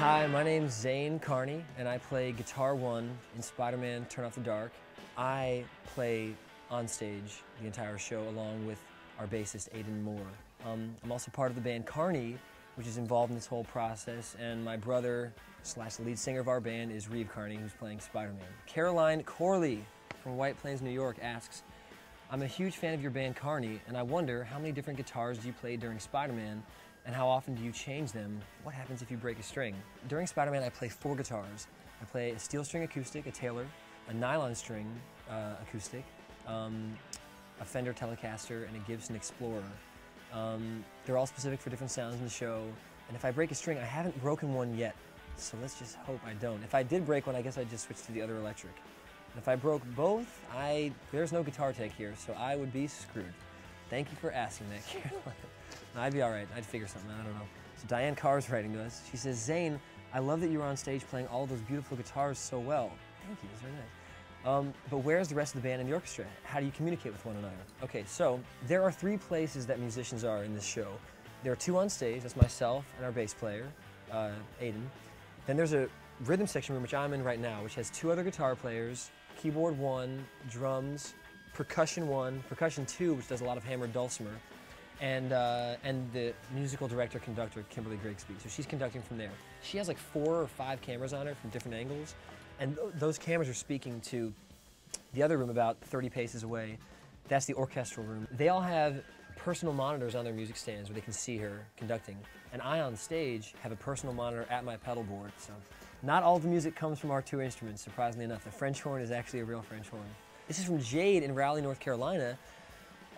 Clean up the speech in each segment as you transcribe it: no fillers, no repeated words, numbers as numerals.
Hi, my name's Zane Carney, and I play Guitar 1 in Spider-Man Turn Off the Dark. I play on stage the entire show along with our bassist, Aiden Moore. I'm also part of the band Carney, which is involved in this whole process, and my brother / the lead singer of our band is Reeve Carney, who's playing Spider-Man. Caroline Corley from White Plains, New York asks, I'm a huge fan of your band Carney, and I wonder how many different guitars do you play during Spider-Man, and how often do you change them? What happens if you break a string? During Spider-Man, I play 4 guitars. I play a steel string acoustic, a Taylor, a nylon string acoustic, a Fender Telecaster, and a Gibson Explorer. They're all specific for different sounds in the show, and if I break a string, I haven't broken one yet, so let's just hope I don't. If I did break one, I guess I'd just switch to the other electric. And if I broke both, there's no guitar tech here, so I would be screwed. Thank you for asking that, Caroline. I'd be all right. I'd figure something out. I don't know. So Diane Carr's writing to us. She says, Zane, I love that you were on stage playing all those beautiful guitars so well. Thank you. It's very nice. But where's the rest of the band and the orchestra? How do you communicate with one another? Okay, so there are 3 places that musicians are in this show. There are 2 on stage. That's myself and our bass player, Aiden. Then there's a rhythm section room, which I'm in right now, which has 2 other guitar players, keyboard 1, drums, percussion 1, percussion 2, which does a lot of hammered dulcimer, and the musical director conductor Kimberly Grigsby. So she's conducting from there. She has like 4 or 5 cameras on her from different angles, and those cameras are speaking to the other room about 30 paces away. That's the orchestral room. They all have personal monitors on their music stands where they can see her conducting, and I on stage have a personal monitor at my pedal board. So not all the music comes from our 2 instruments, surprisingly enough. The French horn is actually a real French horn. This is from Jade in Raleigh, North Carolina.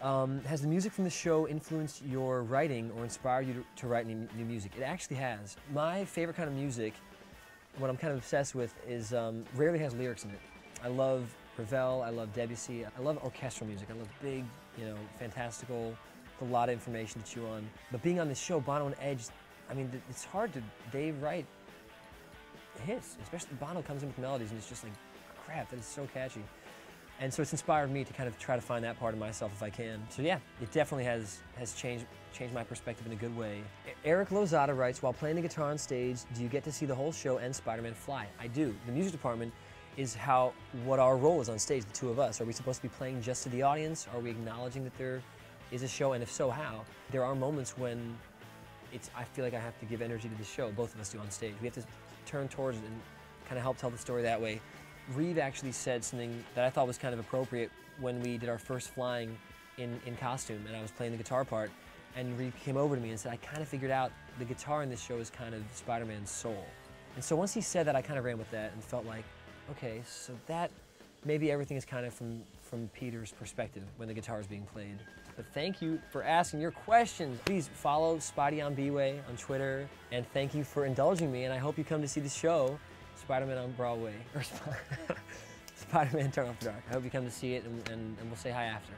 Has the music from the show influenced your writing or inspired you to write new music? It actually has. My favorite kind of music, what I'm kind of obsessed with, is rarely has lyrics in it. I love Ravel, I love Debussy, I love orchestral music. I love big, fantastical, with a lot of information to chew on. But being on this show, Bono and Edge, I mean, it's hard to, they write hits, especially Bono comes in with melodies and it's just like, crap, that is so catchy. And so it's inspired me to kind of try to find that part of myself if I can. So yeah, it definitely has changed my perspective in a good way. Eric Lozada writes, while playing the guitar on stage, do you get to see the whole show and Spider-Man fly? I do. The music department is what our role is on stage, the 2 of us. Are we supposed to be playing just to the audience? Are we acknowledging that there is a show, and if so, how? There are moments when I feel like I have to give energy to the show, both of us do on stage. We have to turn towards it and kind of help tell the story that way. Reeve actually said something that I thought was kind of appropriate when we did our first flying in costume, and I was playing the guitar part, and Reeve came over to me and said, I kind of figured out the guitar in this show is kind of Spider-Man's soul. And so once he said that, I kind of ran with that and felt like, okay, so that, maybe everything is kind of from Peter's perspective when the guitar is being played. But thank you for asking your questions. Please follow Spidey on B-Way on Twitter, and thank you for indulging me, and I hope you come to see the show, Spider-Man on Broadway, or Spider-Man Turn Off the Dark. I hope you come to see it, and we'll say hi after.